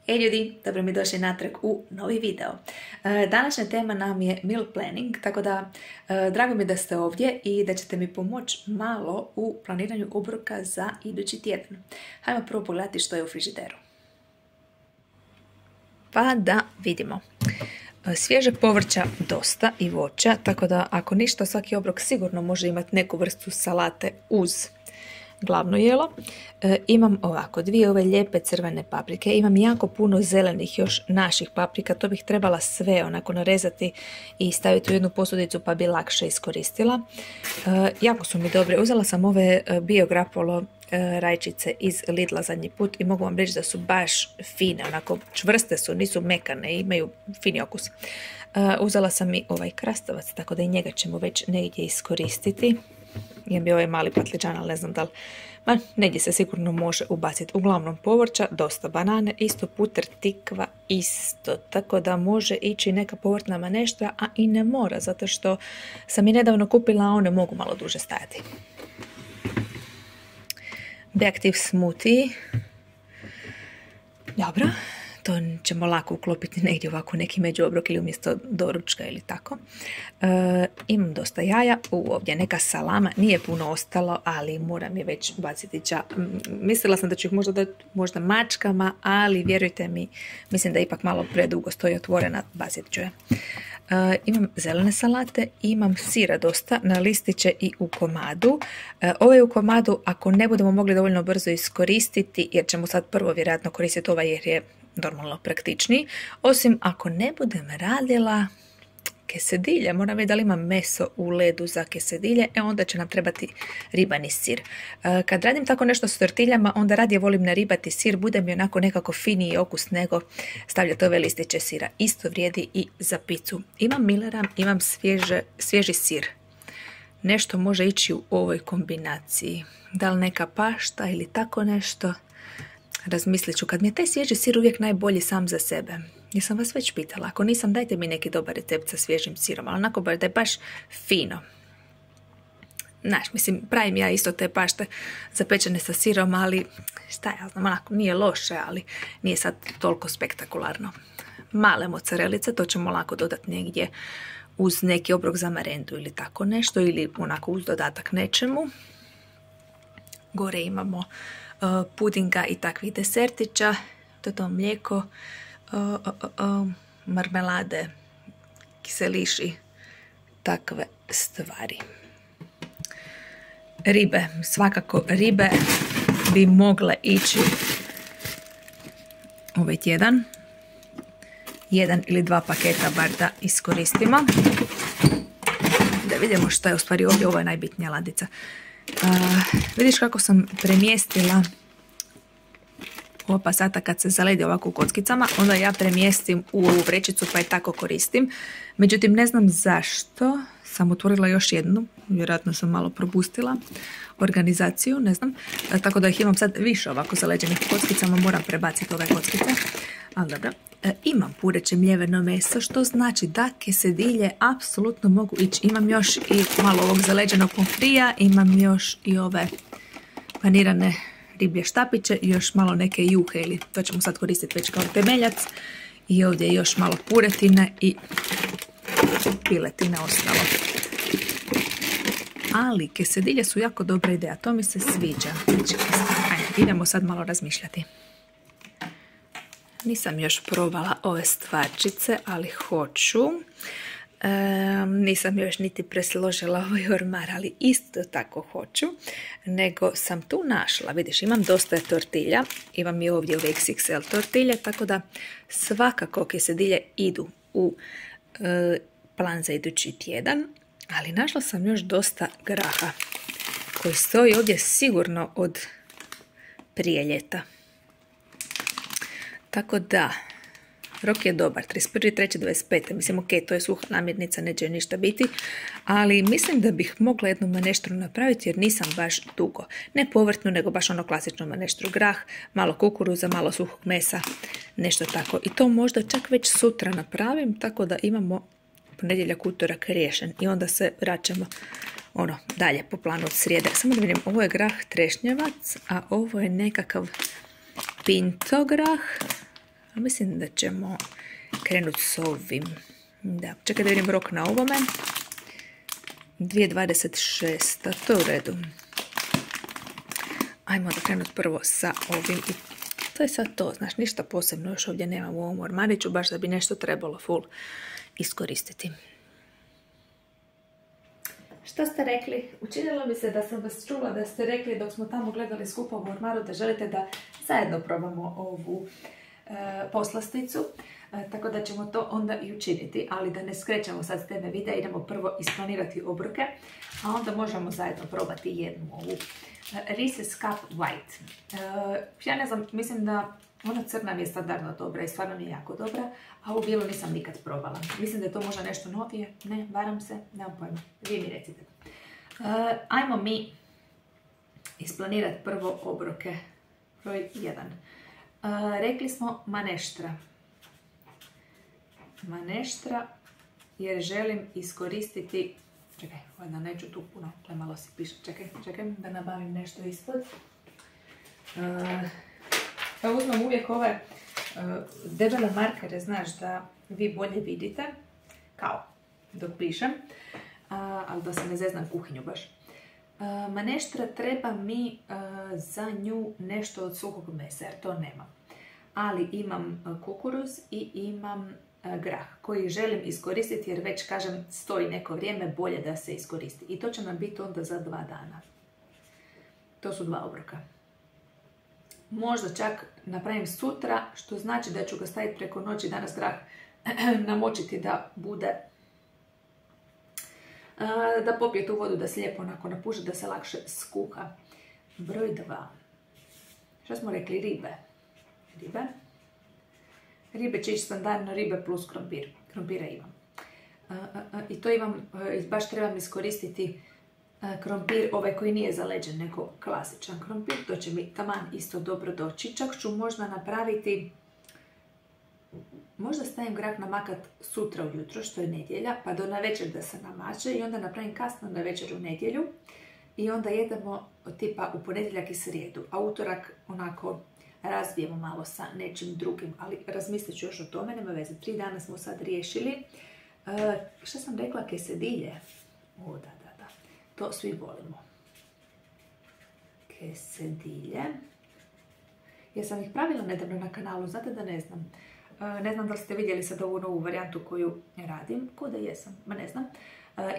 Hej ljudi, dobro mi došli natrag u novi video. Današnja tema nam je meal planning, tako da drago mi da ste ovdje i da ćete mi pomoći malo u planiranju obroka za idući tjedan. Hajmo prvo pogledati što je u frižideru. Pa da vidimo. Svježeg povrća dosta i voća, tako da ako ništa svaki obrok sigurno može imati neku vrstu salate uz glavno jelo. Imam ovako dvije ove lijepe crvene paprike, imam jako puno zelenih još naših paprika, to bih trebala sve onako narezati i staviti u jednu posudicu pa bi lakše iskoristila. Jako su mi dobre, uzela sam ove Biograpolo rajčice iz Lidla zadnji put i mogu vam reći da su baš fine, onako čvrste su, nisu mekane i imaju fini okus. Uzela sam i ovaj krastavac, tako da i njega ćemo već negdje iskoristiti. Imam i ovaj mali patliđan, ali ne znam da li, negdje se sigurno može ubaciti. Uglavnom povrća, dosta banane, isto puter, tikva, isto. Tako da može ići neka povrtna maneštva, a i ne mora, zato što sam i nedavno kupila, a one mogu malo duže stajati. Beactive smoothie. Dobro. To ćemo lako uklopiti negdje ovako neki međuobrok ili umjesto doručka ili tako. Imam dosta jaja, ovdje neka salama, nije puno ostalo, ali moram je već baciti mislila sam da ću ih možda mačkama, ali vjerujte mi, mislim da ipak malo predugo stoji otvorena, bacit ću je. Imam zelene salate, imam sira dosta na listiće i u komadu. Ovaj u komadu ako ne budemo mogli dovoljno brzo iskoristiti, jer ćemo sad prvo vjerojatno koristiti ovaj jer je normalno praktičniji, osim ako ne budem radila kesedilje, moram vidjeti da li imam meso u ledu za kesedilje, onda će nam trebati ribani sir. Kad radim tako nešto s tortiljama, onda radije volim naribati sir, bude mi onako nekako finiji okus nego stavljati ove listiće sira. Isto vrijedi i za picu. Imam Millera, imam svježi sir. Nešto može ići u ovoj kombinaciji. Da li neka pašta ili tako nešto? Razmislit ću, kad mi je taj svježi sir uvijek najbolji sam za sebe. Jesam vas već pitala, ako nisam dajte mi neki dobar recept sa svježim sirom, ali onako da je baš fino. Znaš, mislim, pravim ja isto te pašte zapečene sa sirom, ali šta ja znam, onako nije loše, ali nije sad toliko spektakularno. Male mozzarelice, to ćemo lako dodati negdje uz neki obrok za marendu ili tako nešto, ili onako uz dodatak nečemu. Gore imamo pudinga i takvih desertića, to mlijeko, marmelade, kiseliši, takve stvari. Ribe, svakako ribe bi mogle ići ovaj tjedan. 1 ili 2 paketa bar da iskoristimo. Da vidimo što je u stvari ovdje, ovo je najbitnija ladica. Vidiš kako sam premjestila ova pasata kad se zaledi ovako u kockicama, onda ja premjestim u ovu vrećicu pa je tako koristim. Međutim, ne znam zašto sam otvorila još jednu, vjerojatno sam malo propustila organizaciju, ne znam, tako da ih imam sad više ovako zaleđenih u kockicama, moram prebaciti ove kockice, ali dobro. Imam pureće mljeveno meso, što znači da kesedilje apsolutno mogu ići. Imam još i malo ovog zaleđenog pomfrija, imam još i ove panirane riblje štapiće i još malo neke juhe, ili to ćemo sad koristiti već kao temeljac. I ovdje je još malo puretine i piletine ostalo. Ali kesedilje su jako dobra ideja, to mi se sviđa. Znači, ajde, idemo sad malo razmišljati. Nisam još probala ove stvarčice, ali hoću. Nisam još niti presložila ovaj ormar, ali isto tako hoću. Nego sam tu našla, vidiš, imam dosta tortilja, imam i ovdje ove XXL tortilje, tako da svakako kesedilje idu u plan za idući tjedan. Ali našla sam još dosta graha koji stoji ovdje sigurno od prije ljeta. Tako da, rok je dobar, 31.3.25. Mislim, ok, to je suha namirnica, neće ništa biti, ali mislim da bih mogla jednu maneštru napraviti jer nisam baš dugo. Ne povrtnu, nego baš ono klasično maneštru. Grah, malo kukuruza, malo suhog mesa, nešto tako. I to možda čak već sutra napravim, tako da imamo ponedjeljak, utorak riješen i onda se vraćamo dalje po planu od srijede. Samo da vidim, ovo je grah trešnjevac, a ovo je nekakav pinto grah, A mislim da ćemo krenuti s ovim. Da, čekaj da vidim rok na ovome. 2.26, to je u redu. Ajmo da krenuti prvo sa ovim i to je sad to, znaš, ništa posebno još ovdje nemam u ovom ormariću, baš da bi nešto trebalo full iskoristiti. Što ste rekli? Učinilo mi se da sam vas čula da ste rekli dok smo tamo gledali skupa u ormaru da želite da zajedno probamo ovu poslasticu, tako da ćemo to onda i učiniti, ali da ne skrećemo sad s teme videa, idemo prvo isplanirati obroke, a onda možemo zajedno probati jednu ovu Reese's Cup White. Ja ne znam, mislim da ona crna mi je standardno dobra i stvarno mi je jako dobra, a ovu bijelu nisam nikad probala. Mislim da je to možda nešto novije, ne, varam se, nemam pojma, vi mi recite. Ajmo mi isplanirati prvo obroke. Broj 1. Rekli smo maneštra. Maneštra jer želim iskoristiti... Čekaj, valjda neću tu puno, malo si piše. Čekaj, da nabavim nešto ispod. Ja uzmem uvijek ove debele markere, znaš, da vi bolje vidite, kao dok pišem, ali da se ne zeznam kuhinju baš. Maneštra treba mi za nju nešto od suhog mesa, jer to nemam. Ali imam kukuruz i imam grah koji želim iskoristiti jer već, kažem, stoji neko vrijeme, bolje da se iskoristi. I to će nam biti onda za 2 dana. To su 2 obroka. Možda čak napravim sutra, što znači da ću ga staviti preko noći, danas grah namočiti da bude, da popije tu vodu, da se lijepo onako napuše, da se lakše skuha. Broj 2. Što smo rekli? Ribe. Ribe će ići standardno, ribe plus krompir. Krompira imam. I to imam, baš trebam iskoristiti krompir, ovaj koji nije zaleđen, nego klasičan krompir. To će mi taman isto dobro doći. Čak ću možda napraviti, možda stavim grah namakat sutra ujutro, što je nedjelja, pa do navečer da se namače i onda napravim kasno navečer u nedjelju i onda jedemo tipa u ponedjeljak i srijedu, a utorak onako razbijemo malo sa nečim drugim, ali razmislit ću još o tome, nema veze. 3 dana smo sad riješili. Što sam rekla? Kesedilje. O, da. To svi volimo. Kesedilje. Jesam ih pravila nedavno na kanalu, znate da ne znam. Ne znam da li ste vidjeli sad ovu novu varijantu koju radim. Ko da jesam? Ma ne znam.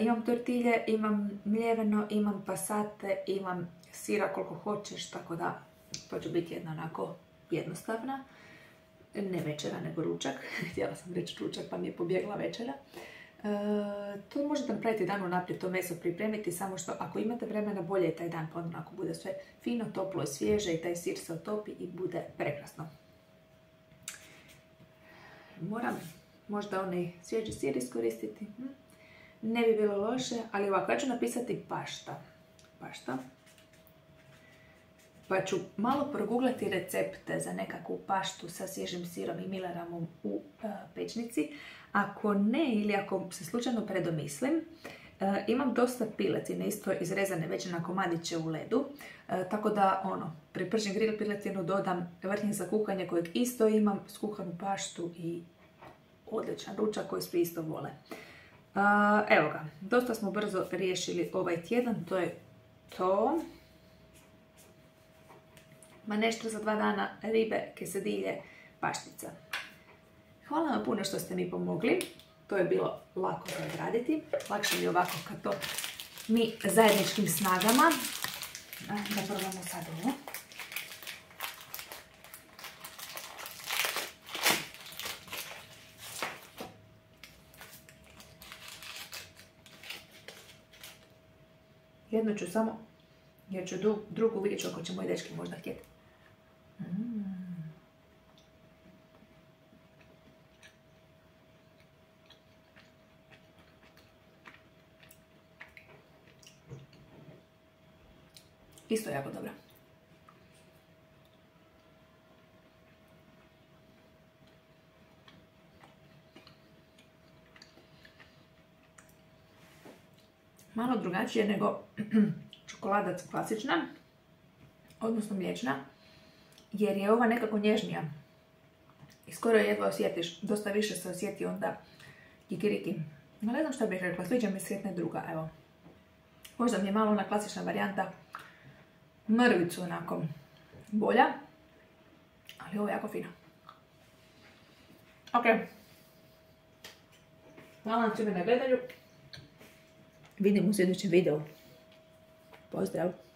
Imam tortilje, imam mljeveno, imam pasate, imam sira koliko hoćeš, tako da to će biti jedna onako jednostavna. Ne večera, nego ručak. Htjela sam reći ručak, pa mi je pobjegla večera. To možete napraviti dan unaprijed, to meso pripremiti, samo što ako imate vremena bolje je taj dan, pa onako bude sve fino, toplo i svježe i taj sir se otopi i bude prekrasno. Moram možda onaj svježi sir iskoristiti. Ne bi bilo loše, ali ovako, ja ću napisati pašta. Pa ću malo proguglati recepte za nekakvu paštu sa svježim sirom i milaramom u pečnici. Ako ne, ili ako se slučajno predomislim, imam dosta piletine, isto izrezane već na komadiće u ledu. Tako da, pripržim grill piletinu, dodam vrhnje za kuhanje kojeg isto imam, skuhanu paštu i odličan ručak koji svi isto vole. Evo ga, dosta smo brzo riješili ovaj tjedan, to je to. Maneštra za 2 dana, ribe, kesedilje, paštica. Hvala vam puno što ste mi pomogli. To je bilo lako za odraditi. Lakše mi je ovako kad to mi zajedničkim snagama. Da probamo sad ovo. Jednu ću samo, jer ću drugu vidjet ću ako će moji dečki možda htjeti. Isto jako dobra. Malo drugačije nego čokolada klasična, odnosno mliječna, jer je ova nekako nježnija. I skoro jedva osjetiš, dosta više se osjeti onda kikiriki. No ne znam šta bih rekla, sviđa mi se jedna druga, evo. Možda mi je malo ona klasična varijanta mrvicu onako bolja, ali ovo je jako fino. Ok. Hvala vam svima na gledanju. Vidimo u sljedećem videu. Pozdrav!